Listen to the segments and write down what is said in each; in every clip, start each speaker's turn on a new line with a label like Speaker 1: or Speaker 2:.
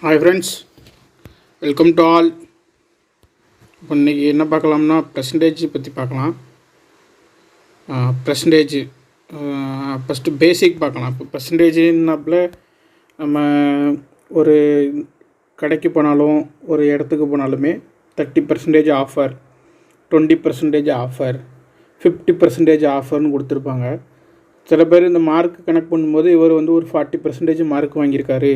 Speaker 1: Hi friends, welcome to all. இப்போ இன்றைக்கி என்ன பார்க்கலாம்னா பர்சன்டேஜ் பற்றி பார்க்கலாம். பர்சன்டேஜ் ஃபஸ்ட்டு பேசிக் பார்க்கலாம். இப்போ பர்சன்டேஜுன்னாப்பில் நம்ம ஒரு கடைக்கு போனாலும் ஒரு இடத்துக்கு போனாலுமே 30% ஆஃபர், 20% ஆஃபர், 50% ஆஃபர்னு கொடுத்துருப்பாங்க. சில பேர் இந்த மார்க் கணக்கு பண்ணும்போது இவர் வந்து ஒரு 40% மார்க் வாங்கியிருக்காரு,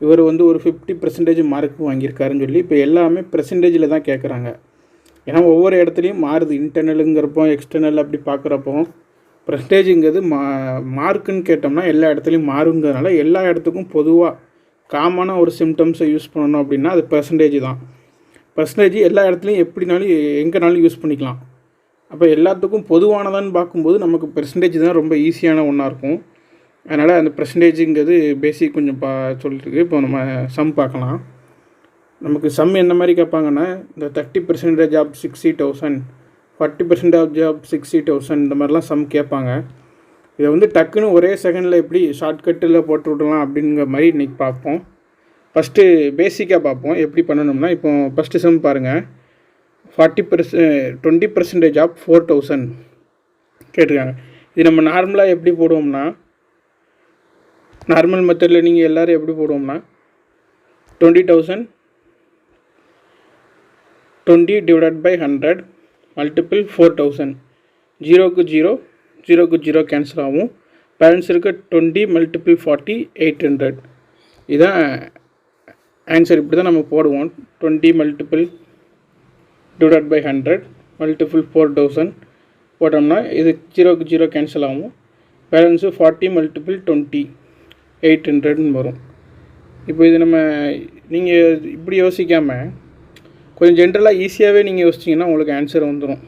Speaker 1: இவர் வந்து ஒரு 50% மார்க் வாங்கியிருக்காருன்னு சொல்லி இப்போ எல்லாமே பெர்சன்டேஜில் தான் கேட்குறாங்க. ஏன்னா ஒவ்வொரு இடத்துலையும் மாறுது. இன்டர்னலுங்கிறப்போ எக்ஸ்டர்னல் அப்படி பார்க்குறப்போ பர்சன்டேஜுங்கிறது மார்க்குன்னு கேட்டோம்னா எல்லா இடத்துலையும் மாறுங்கிறதுனால எல்லா இடத்துக்கும் பொதுவாக காமனாக ஒரு சிம்டம்ஸை யூஸ் பண்ணணும் அப்படின்னா அது பர்சன்டேஜ் தான். பர்சன்டேஜ் எல்லா இடத்துலையும் எப்படினாலும் எங்கேனாலும் யூஸ் பண்ணிக்கலாம். அப்போ எல்லாத்துக்கும் பொதுவானதான்னு பார்க்கும்போது நமக்கு பெர்சன்டேஜ் தான் ரொம்ப ஈஸியான ஒன்றா இருக்கும். அதனால் அந்த பர்சன்டேஜுங்கிறது பேசிக் கொஞ்சம் சொல்லிட்டுருக்கு. இப்போ நம்ம சம் பார்க்கலாம். நமக்கு சம் என்ன மாதிரி கேட்பாங்கன்னா, இந்த 30% ஆஃப் 60,000, 40% ஆஃப் 60,000 இந்த மாதிரிலாம் சம் கேட்பாங்க. இதை வந்து டக்குன்னு ஒரே செகண்டில் எப்படி ஷார்ட்கட்டில் போட்டு விடலாம் அப்படிங்கிற மாதிரி இன்றைக்கி பார்ப்போம். ஃபஸ்ட்டு பேசிக்காக பார்ப்போம் எப்படி பண்ணணும்னா. இப்போ ஃபஸ்ட்டு சம் பாருங்கள். 20% ஆஃப் 4,000 கேட்டிருக்காங்க. இது நம்ம நார்மலாக எப்படி போடுவோம்னா, நார்மல் மெத்தடில் நீங்கள் எல்லோரும் எப்படி போடுவோம்னா 20,000 20 டிவைடட் பை 100 மல்டிபிள் 4,000. 0க்கு 0, 0க்கு 0 கேன்சல் ஆகும். பேலன்ஸ் இருக்க 20 மல்டிபிள் 40 800. இதுதான் ஆன்சர். இப்படி தான் நம்ம போடுவோம். 20 மல்டிபிள் டிவைடட் பை 100 மல்டிபிள் 4,000 போட்டோம்னா இது 0க்கு 0 கேன்சல் ஆகும். பேலன்ஸு 40 மல்டிபிள் 20 800 வரும். இப்போ இது நீங்கள் இப்படி யோசிக்காமல் கொஞ்சம் ஜென்ரலாக ஈஸியாகவே நீங்கள் யோசிச்சிங்கன்னா உங்களுக்கு ஆன்சர் வந்துடும்.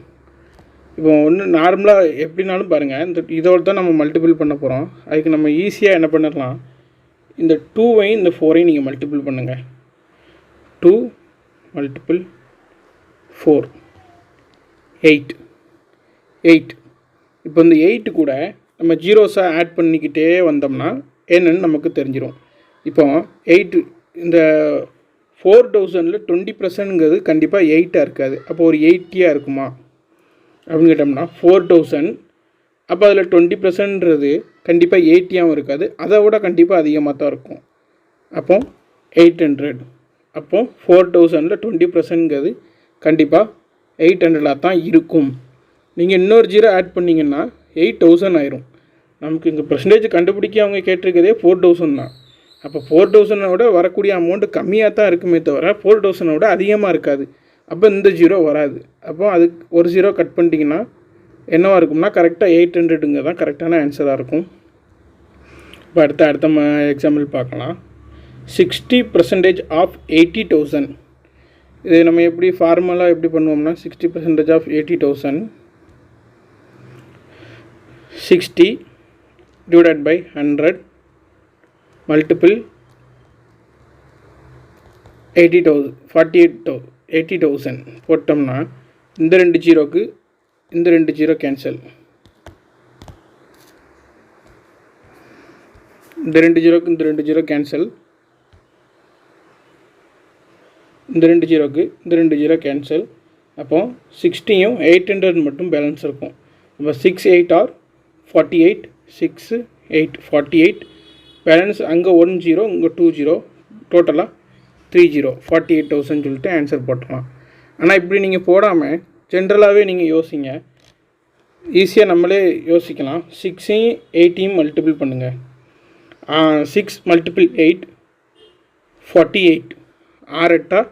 Speaker 1: இப்போ ஒன்று நார்மலாக எப்படினாலும் பாருங்கள், இந்த இதோடு தான் நம்ம மல்டிபிள் பண்ண போகிறோம். அதுக்கு நம்ம ஈஸியாக என்ன பண்ணிடலாம், இந்த 2வையும் இந்த 4ஐயும் நீங்கள் மல்டிபிள் பண்ணுங்கள். 2 மல்டிபிள் 4 8. இப்போ இந்த 8 கூட நம்ம ஜீரோஸாக ஆட் பண்ணிக்கிட்டே வந்தோம்னா என்னன்னு நமக்கு தெரிஞ்சிடும். இப்போ 8 இந்த 4,000ல் 20%ங்கிறது கண்டிப்பாக 8ஆக இருக்காது. அப்போ ஒரு 80ஆக இருக்குமா அப்படின்னு கேட்டோம்னா 4,000, அப்போ அதில் 20%ன்றது கண்டிப்பாக 80ஆகவும் இருக்காது, அதை விட கண்டிப்பாக அதிகமாக தான் இருக்கும். அப்போ 800. அப்போ 4,000ல் 20%ங்கிறது கண்டிப்பாக 800ஆக தான் இருக்கும். நீங்கள் இன்னொரு ஜீரோ ஆட் பண்ணிங்கன்னா 8,000 ஆயிரும். நமக்கு இங்கே பர்சன்டேஜ் கண்டுபிடிக்க அவங்க கேட்டிருக்கதே 4,000 தான். அப்போ 4,000 விட வரக்கூடிய அமௌண்ட்டு கம்மியாக தான் இருக்குமே தவிர 4,000 விட அதிகமாக இருக்காது. அப்போ இந்த ஜீரோ வராது. அப்போ அதுக்கு ஒரு ஜீரோ கட் பண்ணிட்டீங்கன்னா என்னவாக இருக்கும்னா கரெக்டாக 800ங்க தான் கரெக்டான ஆன்சராக இருக்கும். இப்போ அடுத்த எக்ஸாம்பிள் பார்க்கலாம். 60% ஆஃப் 80,000. இது நம்ம எப்படி ஃபார்மலாக எப்படி பண்ணுவோம்னா 60% ஆஃப் 80,000 60 divided by 100 multiple 80,000 போட்டோம்னா இந்த ரெண்டு ஜீரோக்கு இந்த ரெண்டு ஜீரோ கேன்சல், இந்த ரெண்டு ஜீரோக்கு இந்த ரெண்டு ஜீரோ கேன்சல், இந்த ரெண்டு ஜீரோக்கு இந்த ரெண்டு ஜீரோ கேன்சல். அப்போ 60யும் 800 மட்டும் பேலன்ஸ் இருக்கும். அப்போ 6 8 ஆர் 48, 6 8 48. பேலன்ஸ் அங்கே 1 0, இங்கே 2 0, டோட்டலாக 3 0, 48,000 சொல்லிட்டு ஆன்சர் போட்டுடலாம். ஆனால் இப்படி நீங்கள் போடாமல் ஜென்ரலாகவே நீங்கள் யோசிங்க, ஈஸியாக நம்மளே யோசிக்கலாம். 6ஐயும் 8ஐயும் மல்டிபிள் பண்ணுங்கள். 6 மல்டிபிள் 8 48, 6 8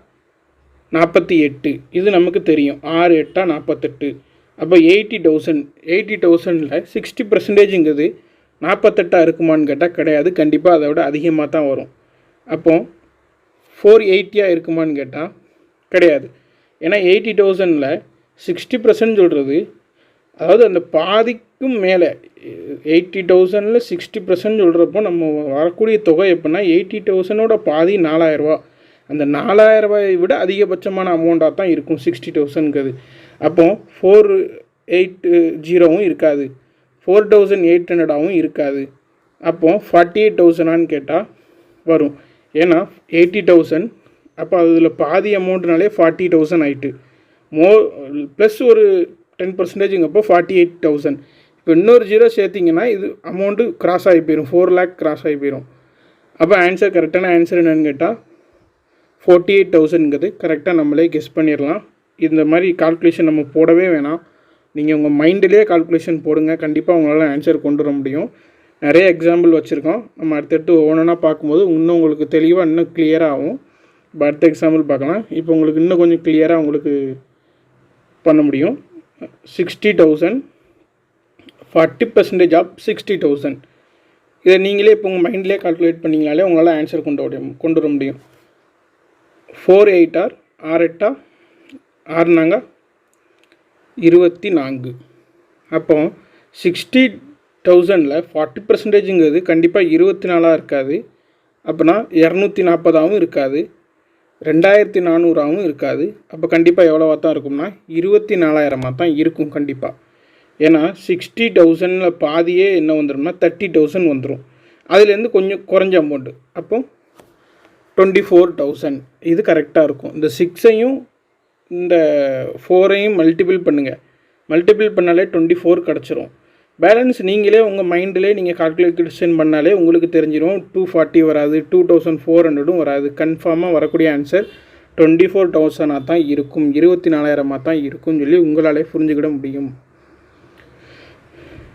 Speaker 1: 48. இது நமக்கு தெரியும், 6 8 48. அப்போ 80,000ல் 60%ங்கிறது 48 இருக்குமான்னு கேட்டால் கிடையாது, கண்டிப்பாக அதை விட அதிகமாக தான் வரும். அப்போ 480 இருக்குமான்னு கேட்டால் கிடையாது. ஏன்னா 80,000ல் 60% சொல்கிறது, அதாவது அந்த பாதிக்கும் மேலே 80,000ல் 60% சொல்கிறப்போ நம்ம வரக்கூடிய தொகை எப்படின்னா 80,000ஓட பாதி 4,000 அந்த 4,000 விட அதிகபட்சமான அமௌண்ட்டாக தான் இருக்கும் 60,000ங்கிறது. அப்போ 480வும் இருக்காது, 4,800ஆகவும் இருக்காது. அப்போது 48,000 கேட்டால் வரும். ஏன்னா 80,000, அப்போ அதில் பாதி அமௌண்ட்னாலே 40,000 ஆகிட்டு, ப்ளஸ் ஒரு 10%ங்கப்போ 48,000. இப்போ இன்னொரு ஜீரோ சேர்த்திங்கன்னா இது அமௌண்ட்டு கிராஸ் ஆகி போயிடும், 4 lakh கிராஸ் ஆகி போயிடும். அப்போ ஆன்சர் கரெக்டான ஆன்சர் என்னென்னு கேட்டால் 48,000ங்கிறது கரெக்டாக நம்மளே கெஸ் பண்ணிடலாம். இந்த மாதிரி கால்குலேஷன் நம்ம போடவே வேணாம், நீங்கள் உங்கள் மைண்டிலே கால்குலேஷன் போடுங்க, கண்டிப்பாக உங்களால் ஆன்சர் கொண்டு வர முடியும். நிறைய எக்ஸாம்பிள் வச்சுருக்கோம், நம்ம அடுத்தடுத்து ஒவ்வொன்றா பார்க்கும்போது இன்னும் உங்களுக்கு தெளிவாக இன்னும் கிளியராக ஆகும். இப்போ அடுத்த எக்ஸாம்பிள் பார்க்கலாம். இப்போ உங்களுக்கு இன்னும் கொஞ்சம் கிளியராக உங்களுக்கு பண்ண முடியும். 60,000, 40% ஆஃப் 60,000. இதை நீங்களே இப்போ உங்கள் மைண்ட்லேயே கால்குலேட் பண்ணிங்கனாலே உங்களால் ஆன்சர் கொண்டு வர முடியும். 4 8 ஆர் 6 8 6 24. அப்போ 60,000ல் 40%ங்கிறது கண்டிப்பாக 24 இருக்காது, அப்போனா 240 இருக்காது, 2400 இருக்காது. அப்போ கண்டிப்பாக எவ்வளோவா தான் இருக்கும்னா 24,000 தான் இருக்கும் கண்டிப்பாக. ஏன்னா 60,000ல் பாதியே என்ன வந்துடும்னா 30,000 வந்துடும், அதுலேருந்து கொஞ்சம் குறைஞ்ச அமௌண்ட்டு, அப்போ 24,000 இது கரெக்டாக இருக்கும். இந்த 6ஐயும் இந்த 4ஐயும் மல்டிபிள் பண்ணுங்கள், மல்டிபிள் பண்ணாலே 24 கிடச்சிரும். பேலன்ஸ் நீங்களே உங்கள் மைண்டிலே நீங்கள் கால்குலேஷன் பண்ணாலே உங்களுக்கு தெரிஞ்சிடும். 240 வராது, 2,400 வராது, கன்ஃபார்மாக வரக்கூடிய ஆன்சர் 24,000 தான் இருக்கும், 24,000 தான் இருக்கும்னு சொல்லி உங்களாலே புரிஞ்சுக்கிட முடியும்.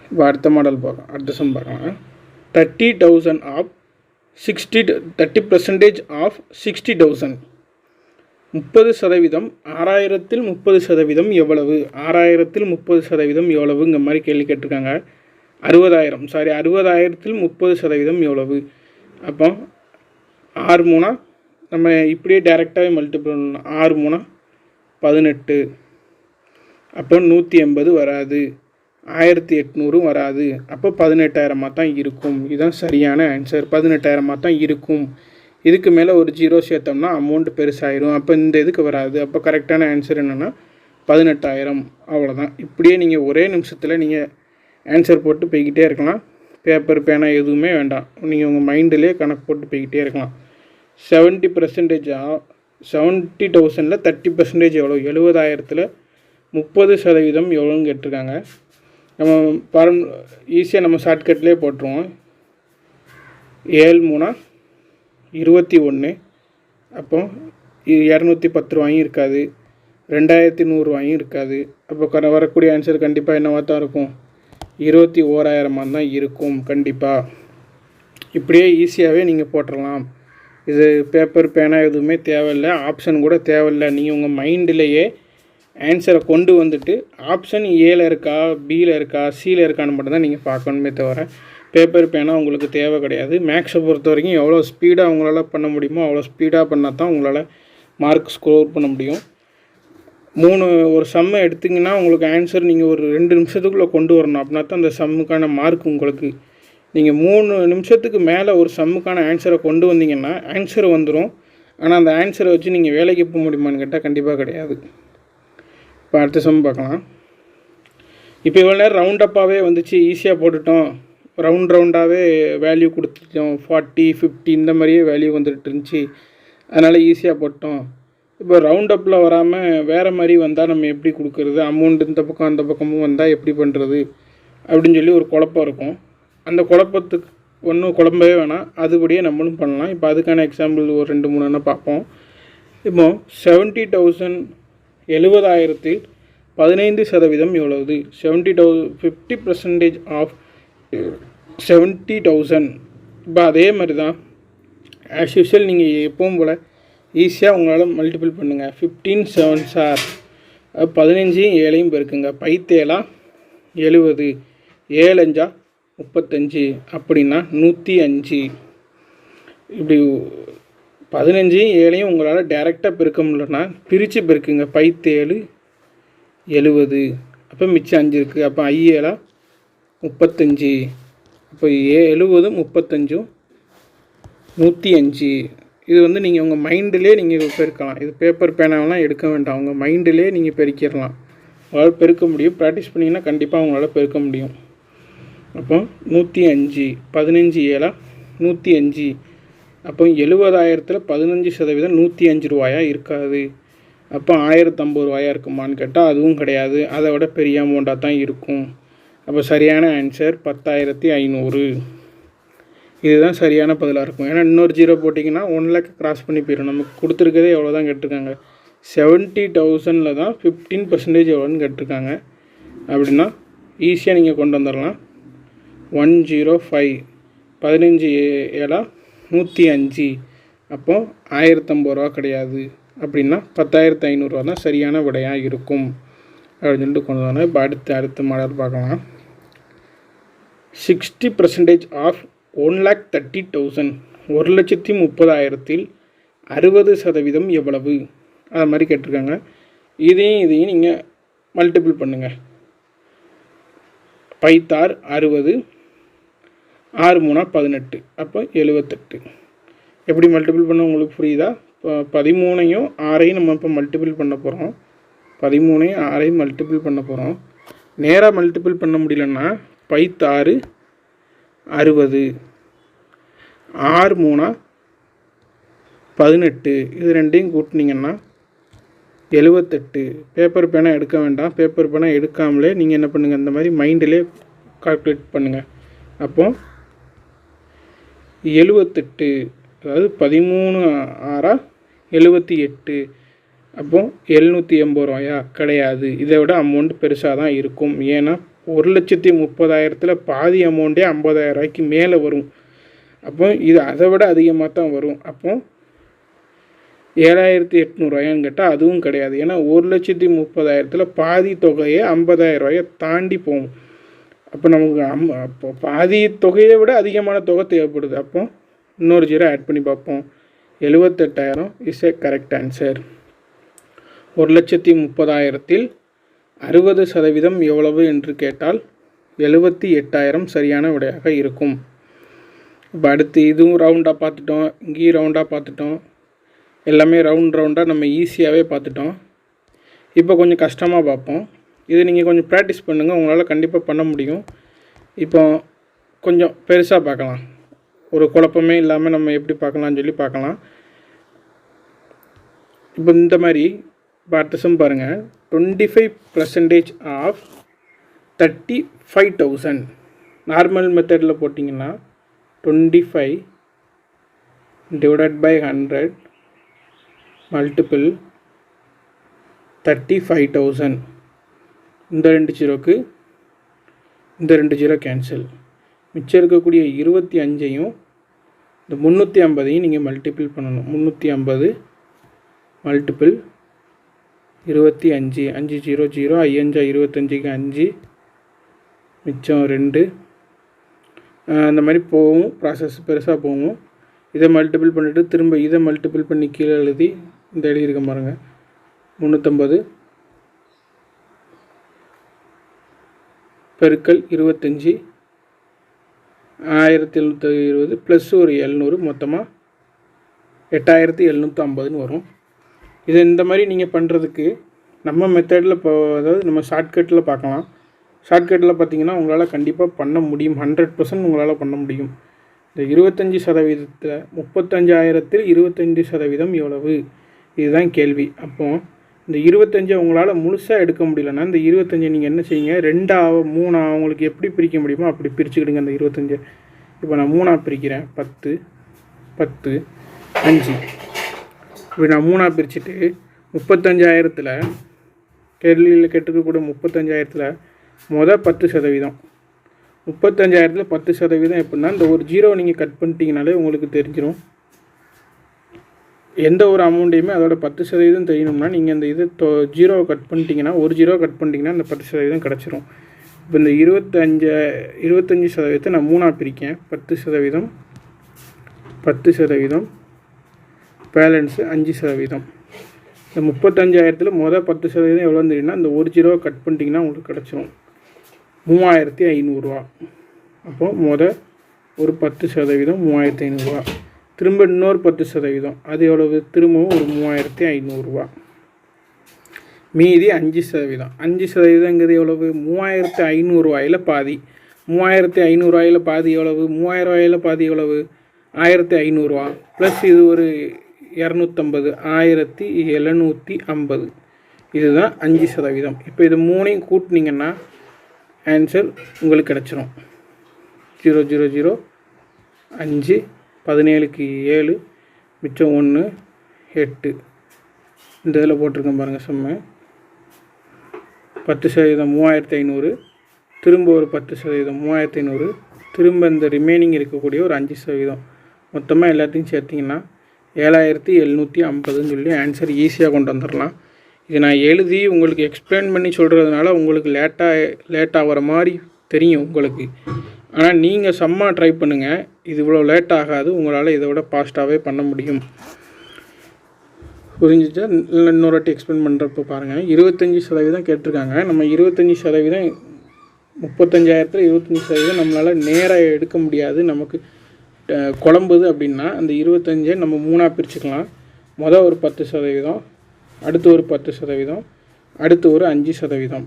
Speaker 1: இப்போ அடுத்த மாடல் பார்க்கலாம், அடுத்த சம் பார்க்கலாம். 30,000 ஆஃப் 30% ஆஃப் 60,000. 30%, 6,000ல் 30% எவ்வளவு? 6,000ல் 30% எவ்வளவுங்க மாதிரி கேள்வி கேட்டிருக்காங்க. 60,000ல் 30% எவ்வளவு? அப்போ 6 3 நம்ம இப்படியே டேரெக்டாகவே மல்டிபிள் பண்ணலாம். 6 3 18, அப்போ 180 வராது, 1800 வராது, அப்போ 18,000 தான் இருக்கும். இதுதான் சரியான ஆன்சர், 18,000 தான் இருக்கும். இதுக்கு மேலே ஒரு ஜீரோ சேர்த்தோம்னா அமௌண்ட் பெருசாயிரும், அப்போ இந்த இதுக்கு வராது. அப்போ கரெக்டான ஆன்சர் என்னென்னா 18,000, அவ்வளோதான். இப்படியே நீங்கள் ஒரே நிமிஷத்தில் நீங்கள் ஆன்சர் போட்டு போய்கிட்டே இருக்கலாம், பேப்பர் பேனா எதுவுமே வேண்டாம், நீங்கள் உங்கள் மைண்டிலே கணக்கு போட்டு போய்கிட்டே இருக்கலாம். 70% 70,000ல் 30% எவ்வளோ? 70,000ல் 30% எவ்வளோன்னு கேட்டிருக்காங்க. நம்ம ஈஸியாக நம்ம ஷார்ட்கட்லேயே போட்டுருவோம். 7 3 21, அப்போ 210 ரூபாயும் இருக்காது, 2,100 ரூபாயும் இருக்காது. அப்போ வரக்கூடிய ஆன்சர் கண்டிப்பாக என்னவாக தான் இருக்கும்? 21,000 தான் இருக்கும் கண்டிப்பாக. இப்படியே ஈஸியாகவே நீங்கள் போட்டுடலாம். இது பேப்பர் பேனா எதுவுமே தேவையில்லை, ஆப்ஷன் கூட தேவையில்லை. நீங்கள் உங்கள் மைண்டிலேயே ஆன்சரை கொண்டு வந்துட்டு ஆப்ஷன் ஏல இருக்கா, பியில் இருக்கா, சியில் இருக்கான்னு மட்டும்தான் நீங்கள் பார்க்கணுமே தவிர பேப்பர் பேனா உங்களுக்கு தேவை கிடையாது. மேக்ஸை பொறுத்த வரைக்கும் எவ்வளோ ஸ்பீடாக உங்களால் பண்ண முடியுமோ அவ்வளோ ஸ்பீடாக பண்ணால் தான் உங்களால் மார்க் ஸ்கோர் பண்ண முடியும். ஒரு சம்மை எடுத்திங்கன்னா உங்களுக்கு ஆன்சர் நீங்கள் ஒரு 2 நிமிஷத்துக்குள்ளே கொண்டு வரணும், அப்படின்னா தான் அந்த சம்முக்கான மார்க் உங்களுக்கு. நீங்கள் 3 நிமிஷத்துக்கு மேலே ஒரு சம்முக்கான ஆன்சரை கொண்டு வந்தீங்கன்னா ஆன்சர் வந்துடும், ஆனால் அந்த ஆன்சரை வச்சு நீங்கள் வேலைக்கு போக முடியுமான்னு கேட்டால் கண்டிப்பாக கிடையாது. இப்போ அடுத்த சம் பார்க்கலாம். இப்போ இவ்வளோ நேரம் ரவுண்டப்பாகவே வந்துச்சு, ஈஸியாக போட்டுட்டோம், ரவுண்டாகவே வேல்யூ கொடுத்துட்டோம், 40 50 இந்த மாதிரியே வேல்யூ வந்துட்டு இருந்துச்சு, அதனால் ஈஸியாக போட்டோம். இப்போ ரவுண்டப்பில் வராமல் வேறு மாதிரி வந்தால் நம்ம எப்படி கொடுக்குறது, அமௌண்ட் இந்த பக்கம் அந்த பக்கமும் வந்தால் எப்படி பண்ணுறது அப்படின்னு சொல்லி ஒரு குழப்பம் இருக்கும். அந்த குழப்பத்துக்கு ஒன்றும் குழம்பவே வேணாம், அதுபடியே நம்மளும் பண்ணலாம். இப்போ அதுக்கான எக்ஸாம்பிள் ஒரு 2 3 பார்ப்போம். இப்போ 70,000 70,000ல் 15% எவ்வளவு? 50% ஆஃப் 70,000. இப்போ அதே மாதிரி தான் ஆஸ் யூஷுவல் நீங்கள் எப்பவும் போல் ஈஸியாக உங்களால் மல்டிபிள் பண்ணுங்கள். 15 7s ஆர் 15 7 பெருக்குங்க, 5 7 70, 7 5 35, அப்படின்னா 105. இப்படி 15 7 உங்களால் டைரெக்டாக பெருக்க முடியலன்னா பிரித்து பெருக்குங்க. 5 7 70, அப்போ மிச்சம் 5 இருக்குது, அப்போ 5 35, அப்போ 70 35 105. இது வந்து நீங்கள் உங்கள் மைண்டிலே நீங்கள் பெருக்கலாம், இது பேப்பர் பேனாவெலாம் எடுக்க வேண்டாம், உங்கள் மைண்டிலே நீங்கள் பெருக்கிடலாம். உங்களால் பெருக்க முடியும், ப்ராக்டிஸ் பண்ணிங்கன்னா கண்டிப்பாக உங்களால் பெருக்க முடியும். அப்போ 105, 15 7 105, அப்போ 70,000ல் 15% 105 ரூபாயாக இருக்காது. அப்போ 1050 ரூபாயாக இருக்குமான்னு கேட்டால் அதுவும் கிடையாது. அதை விட பெரிய அமௌண்ட்டாக தான் இருக்கும். அப்போ சரியான ஆன்சர் 10,500. இதுதான் சரியான பதிலாக இருக்கும். ஏன்னா இன்னொரு 0 போட்டிங்கன்னா 1 lakh கிராஸ் பண்ணி போயிடும். நமக்கு கொடுத்துருக்கதே எவ்வளோ தான் கேட்டிருக்காங்க, 70,000ல் தான் 15% எவ்வளோன்னு கேட்டிருக்காங்க. அப்படின்னா ஈஸியாக நீங்கள் கொண்டு வந்துடலாம். 105 15 7 105. அப்போது 1050 ரூபா கிடையாது. அப்படின்னா 10,500 தான் சரியான விடையாக இருக்கும் அப்படின்னு சொல்லிட்டு கொண்டு வந்தோம். இப்போ அடுத்த மாடல் பார்க்கலாம். 60% ஆஃப் 1,30,000 1,30,000ல் 60% எவ்வளவு? அது மாதிரி கேட்டிருக்காங்க. இதையும் நீங்கள் மல்டிபிள் பண்ணுங்கள். 5 60 6 3 18. அப்போ 78. எப்படி மல்டிபிள் பண்ண உங்களுக்கு புரியுதா? இப்போ 13ஐயும் 6ஐயும் நம்ம இப்போ மல்டிபிள் பண்ண போகிறோம். 13ஐயும் 6ஐயும் மல்டிபிள் பண்ண போகிறோம். நேராக மல்டிபிள் பண்ண முடியலன்னா 5 60 6 3 18. இது ரெண்டையும் கூட்டினீங்கன்னா 78. பேப்பர் பேனா எடுக்க வேண்டாம். பேப்பர் பேனா எடுக்காமலே நீங்கள் என்ன பண்ணுங்கள், இந்த மாதிரி மைண்டிலே கால்குலேட் பண்ணுங்கள். அப்போது 78, அதாவது 13 6 78. அப்போது 780 ரூபாயா? கிடையாது. இதை விட அமௌண்ட் பெருசாக தான் இருக்கும். ஏன்னா 1,30,000ல் பாதி அமௌண்ட்டே 50,000 ரூபாய்க்கு மேலே வரும். அப்போ இது அதை விட அதிகமாக தான் வரும். அப்போ 7,800 ரூபாயான்னு கேட்டால் அதுவும் கிடையாது. ஏன்னா 1,30,000ல் பாதி தொகையை 50,000 ரூபாயை தாண்டி போகும். அப்போ நமக்கு அப்போ பாதி தொகையை விட அதிகமான தொகை தேவைப்படுது. அப்போ இன்னொரு 0 ஆட் பண்ணி பார்ப்போம். 78,000 இஸ் ஏ கரெக்ட் ஆன்சர். 1,30,000ல் 60% எவ்வளவு என்று கேட்டால் 78,000 சரியான விடையாக இருக்கும். இப்போ அடுத்து இதுவும் ரவுண்டாக பார்த்துட்டோம், இங்கேயும் ரவுண்டாக பார்த்துட்டோம். எல்லாமே ரவுண்டாக நம்ம ஈஸியாகவே பார்த்துட்டோம். இப்போ கொஞ்சம் கஷ்டமாக பார்ப்போம். இது நீங்கள் கொஞ்சம் ப்ராக்டிஸ் பண்ணுங்கள், உங்களால் கண்டிப்பாக பண்ண முடியும். இப்போ கொஞ்சம் பெருசாக பார்க்கலாம். ஒரு குழப்பமே இல்லாமல் நம்ம எப்படி பார்க்கலாம்னு சொல்லி பார்க்கலாம். இப்போ இந்த மாதிரி பார்த்துசும் பாருங்கள். 25% ஆஃப் 35,000 நார்மல் மெத்தடில் போட்டிங்கன்னா 25 டிவைடட் பை 100 மல்டிபிள் 35,000. இந்த 2 0க்கு இந்த 2 0 கேன்சல். மிச்சம் இருக்கக்கூடிய 25ஐயும் இந்த 350ஐயும் நீங்கள் மல்டிபிள் பண்ணணும். 350 மல்டிபிள் 25. 5 0 0 5 25க்கு 5 மிச்சம் 2. அந்த மாதிரி போகும். ப்ராசஸ் பெருசாக போகும். இதை மல்டிபிள் பண்ணிவிட்டு திரும்ப இதை மல்டிபிள் பண்ணி கீழே எழுதி இந்த எழுதியிருக்க பாருங்கள். 350 பெருக்கல் 25 1720 ப்ளஸ் ஒரு 700 மொத்தமாக 8,750 வரும். இது இந்த மாதிரி நீங்கள் பண்ணுறதுக்கு நம்ம மெத்தடில் இப்போ அதாவது நம்ம ஷார்ட்கட்டில் பார்க்கலாம். ஷார்ட்கட்டில் பார்த்தீங்கன்னா உங்களால் கண்டிப்பாக பண்ண முடியும். 100% உங்களால் பண்ண முடியும். இந்த 25%, 35,000ல் 25% எவ்வளவு? இதுதான் கேள்வி. அப்போது இந்த 25 உங்களால் முழுசாக எடுக்க முடியலன்னா இந்த 25 நீங்கள் என்ன செய்யுங்க, 2 3 உங்களுக்கு எப்படி பிரிக்க முடியுமோ அப்படி பிரிச்சுக்கிடுங்க. அந்த 25 இப்போ நான் 3 பிரிக்கிறேன். 10 10 5 இப்படி நான் 3 பிரிச்சுட்டு 35,000ல் கேள்வியில் கேட்டுக்கக்கூடிய 35,000ல் மொதல் 10%. 35,000ல் 10% எப்படின்னா இந்த ஒரு 0 நீங்கள் கட் பண்ணிட்டீங்கனாலே உங்களுக்கு தெரிஞ்சிடும். எந்த ஒரு அமௌண்ட்டையுமே அதோட 10% தெரியணும்னா நீங்கள் அந்த இது 0 கட் பண்ணிட்டீங்கன்னா, ஒரு 0 கட் பண்ணிட்டீங்கன்னா அந்த 10% கிடச்சிரும். இப்போ இந்த 25% நான் 3 பிரிக்கேன். 10% 10% பேலன்ஸு 5%. இந்த 35,000ல் மொதல் 10% எவ்வளோன்னு தெரியும்னா இந்த ஒரு 0 கட் பண்ணிட்டீங்கன்னா உங்களுக்கு கிடச்சிரும் 3,500 ரூபா. அப்போது மொதல் ஒரு 10% 3,500 ரூபா. திரும்ப இன்னொரு 10% அது எவ்வளவு? திரும்பவும் ஒரு 3,500 ரூபா. மீதி 5%. 5%ங்கிறது எவ்வளவு? 3,500 ரூபாயில் பாதி. 3,500 ரூபாயில் பாதி எவ்வளவு? 3,000 ரூபாயில் பாதி எவ்வளவு? 1500 ப்ளஸ் இது ஒரு 250 1750. இதுதான் 5%. இப்போ இது மூணையும் கூட்டினீங்கன்னா ஆன்சர் உங்களுக்கு கிடச்சிரும். 0 0 0 5 17க்கு 7 மிச்சம் 1 8. இந்த இதில் போட்டிருக்கேன் பாருங்கள் சம்மு. 10% 3500, திரும்ப ஒரு 10% 3500, திரும்ப இந்த ரிமைனிங் இருக்கக்கூடிய ஒரு 5%. மொத்தமாக எல்லாத்தையும் சேர்த்திங்கன்னா 7750ன்னு சொல்லி ஆன்சர் ஈஸியாக கொண்டு வந்துடலாம். இது நான் எழுதி உங்களுக்கு எக்ஸ்பிளைன் பண்ணி சொல்கிறதுனால உங்களுக்கு லேட் ஆகிற மாதிரி தெரியும் உங்களுக்கு. ஆனால் நீங்கள் சம்மா ட்ரை பண்ணுங்கள், இது இவ்வளோ லேட் ஆகாது, உங்களால் இதை விட ஃபாஸ்ட்டாகவே பண்ண முடியும். புரிஞ்சிச்சா? இன்னொரு வாட்டி எக்ஸ்பிளைன் பண்ணுறப்போ பாருங்கள். 25% கேட்டிருக்காங்க. நம்ம 25% 35,000த்தில் 25% நம்மளால் நேராக எடுக்க முடியாது. நமக்கு குழம்புது அப்படின்னா அந்த 25 நம்ம 3ஆக பிரிச்சுக்கலாம். மொதல் ஒரு 10%, அடுத்து ஒரு 10%, அடுத்து ஒரு 5%,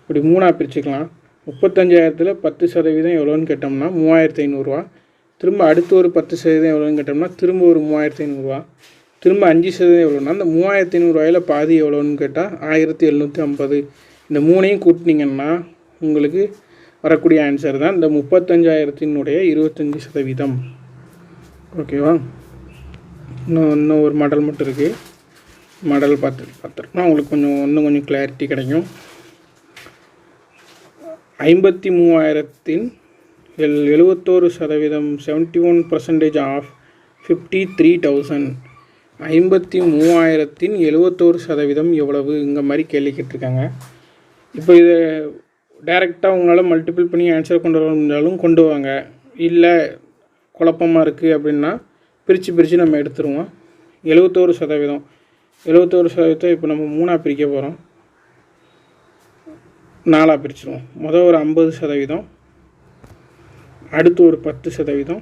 Speaker 1: இப்படி 3ஆக பிரிச்சுக்கலாம். 35,000த்தில் 10% எவ்வளோன்னு கேட்டோம்னா 3500 ரூபா. திரும்ப அடுத்து ஒரு 10% எவ்வளோன்னு கேட்டோம்னா திரும்ப ஒரு 3500 ரூபா. திரும்ப 5% எவ்வளோன்னா அந்த 3500 ரூபாயில் பாதி எவ்வளோன்னு கேட்டால் 1750. இந்த மூணையும் கூட்டினீங்கன்னா உங்களுக்கு வரக்கூடிய ஆன்சர் தான் இந்த 35,000த்தினுடைய 25%. ஓகேவா? இன்னும் ஒரு மாடல் மட்டும் இருக்குது. மாடல் பார்த்துருக்கோம்னா உங்களுக்கு கொஞ்சம் கிளாரிட்டி கிடைக்கும். 53,000த்தின் 71%, 71% ஆஃப் 53,000. 53,000த்தின் 71% எவ்வளவு? இங்கே மாதிரி கேள்வி கேட்டிருக்காங்க. இப்போ இதை டைரெக்டாக உங்களால் மல்டிபிள் பண்ணி ஆன்சர் கொண்டு வர முடிஞ்சாலும் கொண்டு வாங்க. இல்லை குழப்பமாக இருக்குது அப்படின்னா பிரித்து நம்ம எடுத்துருவோம். 71% இப்போ நம்ம 3ஆக பிரிக்க போகிறோம். 4ஆக பிரிச்சுருவோம். மொதல் ஒரு 50%, அடுத்து ஒரு 10%,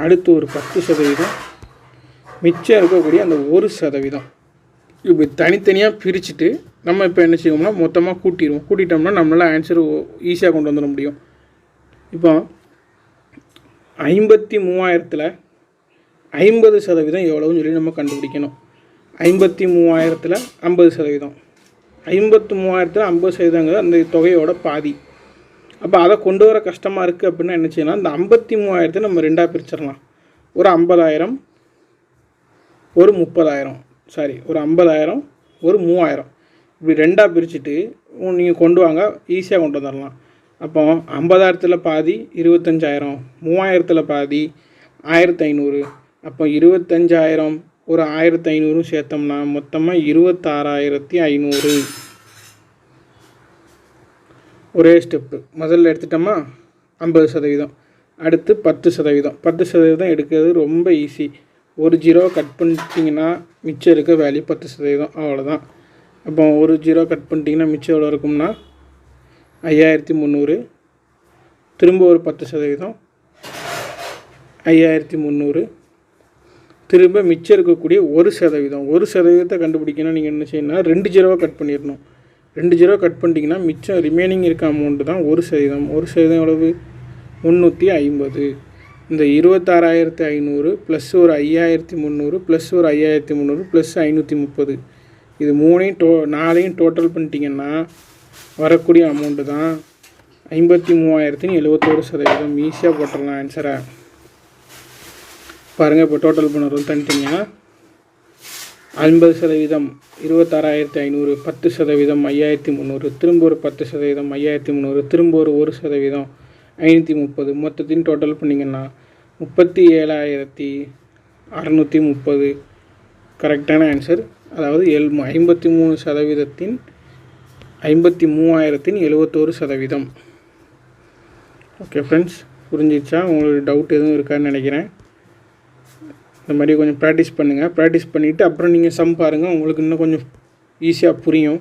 Speaker 1: அடுத்து ஒரு 10%, மிச்சம் இருக்கக்கூடிய அந்த 1%. இப்படி தனித்தனியாக பிரிச்சுட்டு நம்ம இப்போ என்ன செய்வோம்னா மொத்தமாக கூட்டிடுவோம். கூட்டிட்டோம்னா நம்மளால் ஆன்சர் ஈஸியாக கொண்டு வந்துட முடியும். இப்போ 53,000த்தில் 50% எவ்வளோன்னு சொல்லி நம்ம கண்டுபிடிக்கணும். 53,000த்தில் 50%, 53,000த்தில் 50%ங்கிறது அந்த தொகையோட பாதி. அப்போ அதை கொண்டு வர கஷ்டமாக இருக்குது அப்படின்னா என்ன செய்யலாம், இந்த 53,000த்தை நம்ம 2ஆக பிரிச்சிடலாம். ஒரு 50,000, ஒரு 30,000, ஒரு 50,000, ஒரு 3,000, இப்படி 2ஆக பிரிச்சுட்டு நீங்கள் கொண்டு வாங்க, ஈஸியாக கொண்டு வந்துடலாம். அப்போ 50,000த்தில் பாதி 25,000, 3,000த்தில் பாதி 1,500. அப்போ 25,000 ஒரு 1,500 சேர்த்தோம்னா மொத்தமாக 26,500. ஒரே ஸ்டெப்பு. முதல்ல எடுத்துட்டோமா 50%, அடுத்து 10%. 10% எடுக்கிறது ரொம்ப ஈஸி. ஒரு 0 கட் பண்ணிட்டீங்கன்னா மிச்சம் இருக்க வேல்யூ 10%, அவ்வளோதான். அப்போ ஒரு 0 கட் பண்ணிட்டீங்கன்னா மிச்சம் எவ்வளோ இருக்கும்னா 5,300. திரும்ப ஒரு 10%, 5,300. திரும்ப மிச்சம் இருக்கக்கூடிய 1%. 1% கண்டுபிடிக்கணும். நீங்கள் என்ன செய்யணும்னா 2 0 கட் பண்ணிடணும். 2 0 கட் பண்ணிட்டீங்கன்னா மிச்சம் ரிமைனிங் இருக்க அமௌண்ட்டு தான் 1%. 1% எவ்வளவு? 350. இந்த 26,500 ப்ளஸ் ஒரு 5,300 ப்ளஸ் ஒரு 5,300 ப்ளஸ் 530. இது 4ஐயும் டோட்டல் பண்ணிட்டீங்கன்னா வரக்கூடிய அமௌண்ட்டு தான் 53,071%. ஈஸியாக போட்டுடலாம் ஆன்சரை. பாருங்கள், இப்போ டோட்டல் பண்ணுறது தனித்தனியாக 50% 26,500, 10% 5,300, திரும்ப ஒரு 10% 5,300, திரும்ப ஒரு 1% 530. மொத்தத்தையும் டோட்டல் பண்ணிங்கன்னா 37,630 கரெக்டான ஆன்சர். அதாவது 53,000த்தின் 53,071%. ஓகே ஃப்ரெண்ட்ஸ், புரிஞ்சிச்சா? உங்களுக்கு டவுட் எதுவும் இருக்கான்னு நினைக்கிறேன். இந்த மாதிரி கொஞ்சம் ப்ராக்டிஸ் பண்ணுங்கள். ப்ராக்டிஸ் பண்ணிவிட்டு அப்புறம் நீங்கள் சம் பாருங்கள், உங்களுக்கு இன்னும் கொஞ்சம் ஈஸியாக புரியும்.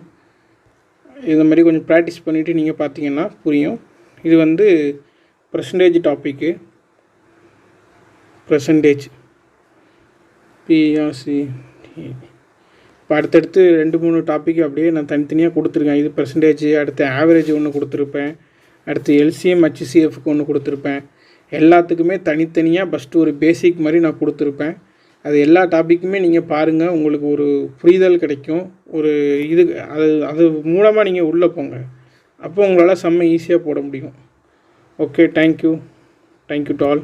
Speaker 1: இந்த மாதிரி கொஞ்சம் ப்ராக்டிஸ் பண்ணிவிட்டு நீங்கள் பார்த்தீங்கன்னா புரியும். இது வந்து பர்சன்டேஜ் டாப்பிக்கு. Percentage PRC. இப்போ அடுத்தடுத்து 2-3 டாப்பிக் அப்படியே நான் தனித்தனியாக கொடுத்துருக்கேன். இது பர்சன்டேஜ், அடுத்து ஆவரேஜ் ஒன்று கொடுத்துருப்பேன், அடுத்து எல்சிஎம் ஹச்சிசிஎஃப்க்கு ஒன்று கொடுத்துருப்பேன். எல்லாத்துக்குமே தனித்தனியாக ஃபஸ்ட்டு ஒரு பேசிக் மாதிரி நான் கொடுத்துருப்பேன். அது எல்லா டாப்பிக்குமே நீங்கள் பாருங்கள், உங்களுக்கு ஒரு புரிதல் கிடைக்கும். ஒரு இது அது அது மூலமாக நீங்கள் உள்ளே போங்க. அப்போ உங்களால் செம்ம ஈஸியாக போட முடியும். Okay, thank you to all.